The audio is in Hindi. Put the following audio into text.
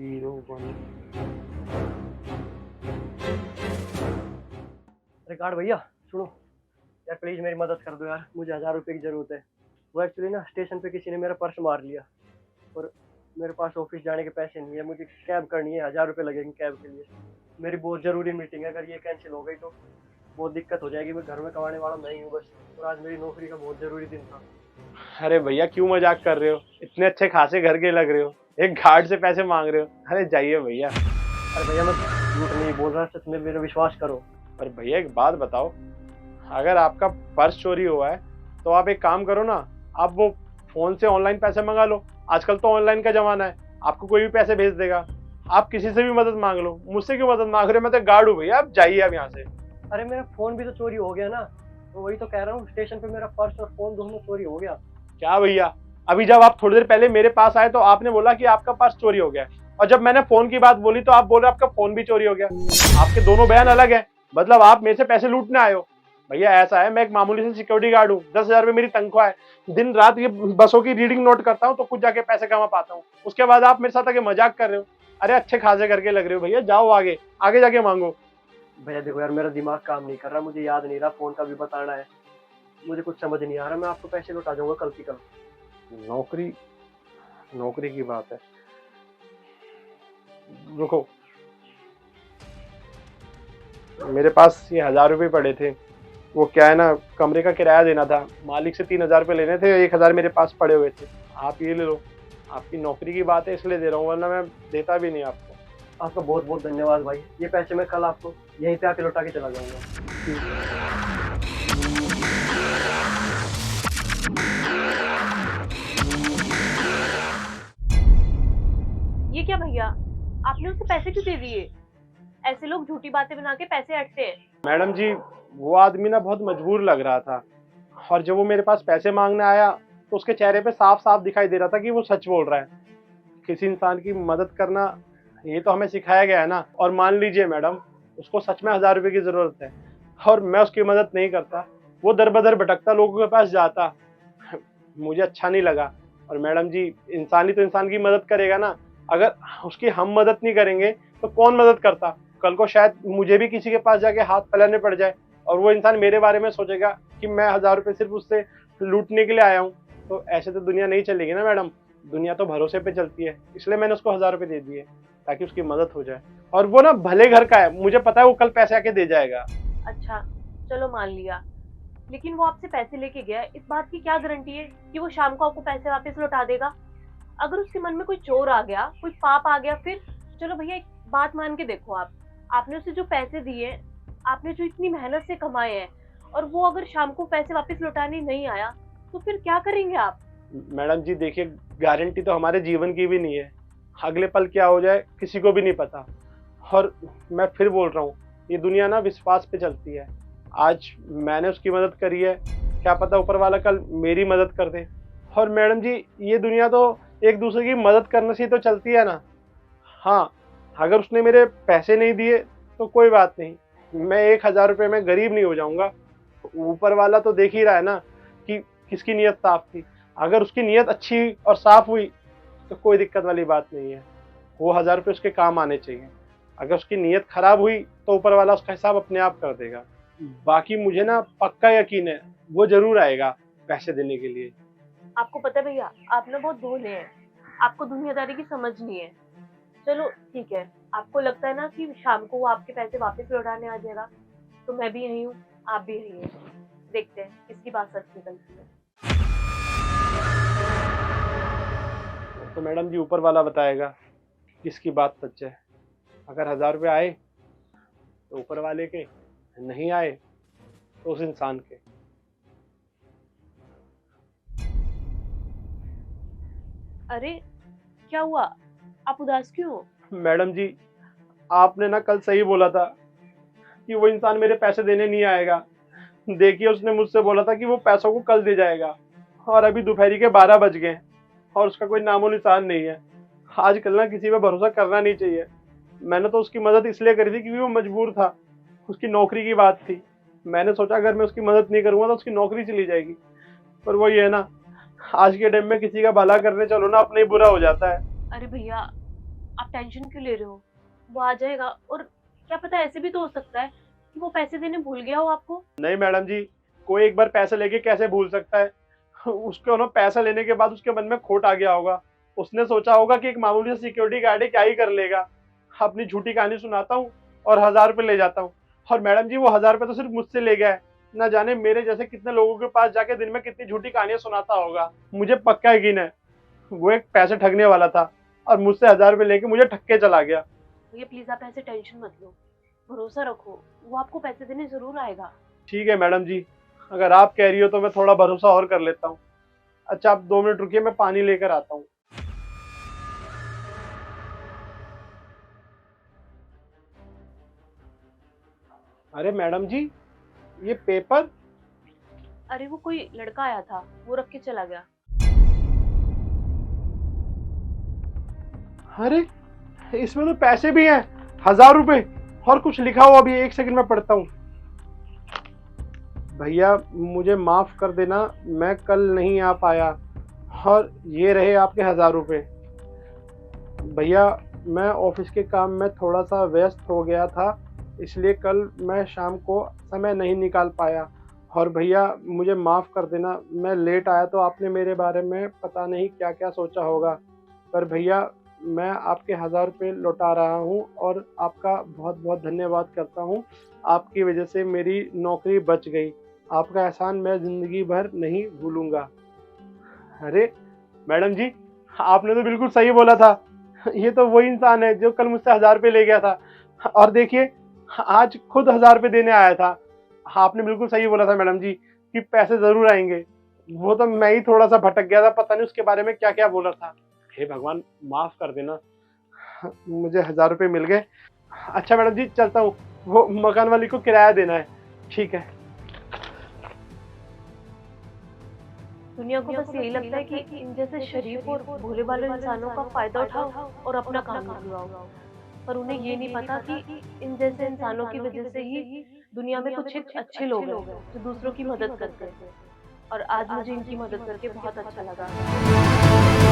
01। रिकॉर्ड भैया सुनो यार, प्लीज मेरी मदद कर दो यार, मुझे 1000 रुपये की जरूरत है। वो एक्चुअली ना स्टेशन पे किसी ने मेरा पर्स मार लिया और मेरे पास ऑफिस जाने के पैसे नहीं है। मुझे कैब करनी है, 1000 रुपये लगेंगे कैब के लिए। मेरी बहुत जरूरी मीटिंग है, अगर ये कैंसिल हो गई तो बहुत दिक्कत हो जाएगी। मैं घर में कमाने वाला नहीं हूँ बस, और आज मेरी नौकरी का बहुत जरूरी दिन था। अरे भैया क्यों मजाक कर रहे हो, इतने अच्छे खासे घर के लग रहे हो, एक गार्ड से पैसे मांग रहे हो। अरे जाइए भैया। अरे भैया मैं झूठ नहीं बोल रहा, सच में मेरा विश्वास करो। पर भैया एक बात बताओ, अगर आपका पर्स चोरी हुआ है तो आप एक काम करो ना, आप वो फोन से ऑनलाइन पैसे मंगा लो। आजकल तो ऑनलाइन का जमाना है, आपको कोई भी पैसे भेज देगा। आप किसी से भी मदद मांग लो, मुझसे क्यों मदद मांग रहे हो? मैं तो गार्ड हूँ भैया, आप जाइए अब यहाँ से। अरे मेरा फोन भी तो चोरी हो गया ना, तो वही तो कह रहा हूँ, स्टेशन पे मेरा पर्स और फोन दोनों चोरी हो गया। क्या भैया, अभी जब आप थोड़ी देर पहले मेरे पास आए तो आपने बोला कि आपका पर्स चोरी हो गया है, और जब मैंने फोन की बात बोली तो आप बोल रहे आपका फोन भी चोरी हो गया। आपके दोनों बयान अलग है, मतलब आप मेरे से पैसे लूटने आए हो। भैया ऐसा है, मैं एक मामूली से सिक्योरिटी गार्ड हूँ, 10,000 रुपये मेरी तनख्वाह है। दिन रात ये बसों की रीडिंग नोट करता हूँ तो कुछ जाके पैसे कमा पाता हूँ। उसके बाद आप मेरे साथ आके मजाक कर रहे हो। अरे अच्छे खासे करके लग रहे हो भैया, जाओ आगे आगे जाके मांगो। भैया देखो यार, मेरा दिमाग काम नहीं कर रहा, मुझे याद नहीं रहा, फोन का भी बताना है, मुझे कुछ समझ नहीं आ रहा। मैं आपको पैसे लौटा जाऊंगा कल की कल। नौकरी, नौकरी की बात है, रुको। मेरे पास ये 1000 रुपये पड़े थे, वो क्या है ना, कमरे का किराया देना था, मालिक से 3000 रुपये लेने थे, 1000 मेरे पास पड़े हुए थे। आप ये ले लो, आपकी नौकरी की बात है इसलिए दे रहा हूँ, वरना मैं देता भी नहीं आपको। आपका बहुत बहुत धन्यवाद भाई, ये पैसे मैं कल आपको यहीं पे आके लौटा के चला जाऊंगा। ये क्या भैया, आपने उसे पैसे क्यों दे दिए? ऐसे लोग झूठी बातें बना के पैसे हटते हैं। मैडम जी, वो आदमी ना बहुत मजबूर लग रहा था, और जब वो मेरे पास पैसे मांगने आया तो उसके चेहरे पे साफ साफ दिखाई दे रहा था कि वो सच बोल रहा है। किसी इंसान की मदद करना ये तो हमें सिखाया गया है ना। और मान लीजिए मैडम, उसको सच में 1000 रुपये की जरूरत है और मैं उसकी मदद नहीं करता, वो दर बदर भटकता लोगों के पास जाता, मुझे अच्छा नहीं लगा। और मैडम जी, इंसान ही तो इंसान की मदद करेगा ना, अगर उसकी हम मदद नहीं करेंगे तो कौन मदद करता? कल को शायद मुझे भी किसी के पास जाके हाथ फैलाने पड़ जाए और वो इंसान मेरे बारे में सोचेगा कि मैं 1000 रुपये सिर्फ उससे लूटने के लिए आया हूँ। तो ऐसे तो दुनिया नहीं चलेगी ना मैडम, दुनिया तो भरोसे पे चलती है। इसलिए मैंने उसको 1000 रुपये दे दिए ताकि उसकी मदद हो जाए। और वो ना भले घर का है, मुझे पता है वो कल पैसे आके दे जाएगा। अच्छा चलो मान लिया, लेकिन वो आपसे पैसे लेके गया, इस बात की क्या गारंटी है कि वो शाम को आपको पैसे वापस लौटा देगा? अगर उसके मन में कोई चोर आ गया, कोई पाप आ गया, फिर? चलो भैया एक बात मान के देखो, आपने उसे जो पैसे दिए, आपने जो इतनी मेहनत से कमाए हैं, और वो अगर शाम को पैसे वापस लौटाने नहीं आया तो फिर क्या करेंगे आप? मैडम जी देखिए, गारंटी तो हमारे जीवन की भी नहीं है, अगले पल क्या हो जाए किसी को भी नहीं पता। और मैं फिर बोल रहा हूँ, ये दुनिया ना विश्वास पे चलती है। आज मैंने उसकी मदद करी है, क्या पता ऊपर वाला कल मेरी मदद कर दे। और मैडम जी, ये दुनिया तो एक दूसरे की मदद करने से ही तो चलती है ना। हाँ, अगर उसने मेरे पैसे नहीं दिए तो कोई बात नहीं, मैं 1000 रुपये में गरीब नहीं हो जाऊंगा। ऊपर वाला तो देख ही रहा है ना कि किसकी नीयत साफ थी। अगर उसकी नीयत अच्छी और साफ हुई तो कोई दिक्कत वाली बात नहीं है, वो 1000 रुपये उसके काम आने चाहिए। अगर उसकी नीयत खराब हुई तो ऊपर वाला उसका हिसाब अपने आप कर देगा। बाकी मुझे ना पक्का यकीन है वो जरूर आएगा पैसे देने के लिए। आपको पता है भैया, आप ना बहुत भोले हैं, आपको दुनियादारी की समझ नहीं है। चलो ठीक है, आपको लगता है ना कि शाम को वो आपके पैसे वापस लौटाने आ जाएगा, तो मैं भी यही हूँ, आप भी यही हैं। देखते हैं किसकी बात सच निकलती है। तो मैडम जी ऊपर वाला बताएगा किसकी बात सच है। अगर 1000 रुपये आए तो ऊपर वाले के, नहीं आए तो उस इंसान के। अरे क्या हुआ, आप उदास क्यों हो? मैडम जी, आपने ना कल सही बोला था कि वो इंसान मेरे पैसे देने नहीं आएगा। देखिए, उसने मुझसे बोला था कि वो पैसों को कल दे जाएगा, और अभी दोपहर के 12 बज गए और उसका कोई नामो निशान नहीं है। आजकल ना किसी पे भरोसा करना नहीं चाहिए। मैंने तो उसकी मदद इसलिए करी थी क्योंकि वो मजबूर था, उसकी नौकरी की बात थी। मैंने सोचा अगर मैं उसकी मदद नहीं करूंगा तो उसकी नौकरी चली जाएगी। पर वही है ना, आज के टाइम में किसी का भला करने चलो ना, अपने ही बुरा हो जाता है। अरे भैया, आप टेंशन क्यों ले रहे हो? वो आ जाएगा, और क्या पता ऐसे भी तो हो सकता है कि वो पैसे देने भूल गया हो आपको। नहीं मैडम जी, कोई एक बार पैसे लेके कैसे भूल सकता है? उसको ना पैसा लेने के बाद उसके मन में खोट आ गया होगा। उसने सोचा होगा कि एक मामूली सा सिक्योरिटी गार्ड है, क्या ही कर लेगा। अपनी झूठी कहानी सुनाता हूँ और 1000 रुपये ले जाता हूँ। और मैडम जी वो 1000 रुपये तो सिर्फ मुझसे ले गया है, ना जाने मेरे जैसे कितने लोगों के पास जाके दिन में कितनी झूठी कहानियां सुनाता होगा। मुझे पक्का यकीन है वो एक पैसे ठगने वाला था और मुझसे 1000 रुपये लेके मुझे ठग के चला गया। भैया प्लीज आप ऐसे टेंशन मत लो, भरोसा रखो, वो आपको पैसे देने जरूर आएगा। ठीक है मैडम जी, अगर आप कह रही हो तो मैं थोड़ा भरोसा और कर लेता हूँ। अच्छा आप 2 मिनट रुकिए, मैं पानी लेकर आता हूँ। अरे मैडम जी, ये पेपर। अरे वो कोई लड़का आया था, वो रख के चला गया। अरे इसमें तो पैसे भी हैं, 1000 रुपये, और कुछ लिखा हुआ भी है। 1 सेकंड में पढ़ता हूँ। भैया मुझे माफ कर देना, मैं कल नहीं आ पाया, और ये रहे आपके 1000 रुपये। भैया मैं ऑफिस के काम में थोड़ा सा व्यस्त हो गया था, इसलिए कल मैं शाम को समय नहीं निकाल पाया। और भैया मुझे माफ़ कर देना, मैं लेट आया तो आपने मेरे बारे में पता नहीं क्या क्या सोचा होगा। पर भैया मैं आपके 1000 रुपये लौटा रहा हूँ और आपका बहुत बहुत धन्यवाद करता हूँ। आपकी वजह से मेरी नौकरी बच गई। आपका एहसान मैं ज़िंदगी भर नहीं भूलूंगा। अरे मैडम जी, आपने तो बिल्कुल सही बोला था। ये तो वही इंसान है जो कल मुझसे 1000 रुपये ले गया था, और देखिए आज खुद 1000 रुपये देने आया था। आपने बिल्कुल सही बोला था मैडम जी कि पैसे जरूर आएंगे। वो तो मैं ही थोड़ा सा भटक गया था, पता नहीं उसके बारे में क्या क्या बोला था। हे भगवान माफ कर देना, मुझे 1000 रुपये मिल गए। अच्छा मैडम जी चलता हूँ, वो मकान वाली को किराया देना है। ठीक है। दुनिया को बस यही लगता है कि इन जैसे शरीफ और भोले भाले इंसानों का फायदा उठाओ और अपना काम करवाओ, पर उन्हें ये नहीं पता कि इन जैसे इंसानों की वजह से ही दुनिया में कुछ एक अच्छे लोग हैं जो दूसरों की मदद करते हैं। और आज मुझे इनकी मदद करके बहुत अच्छा लगा।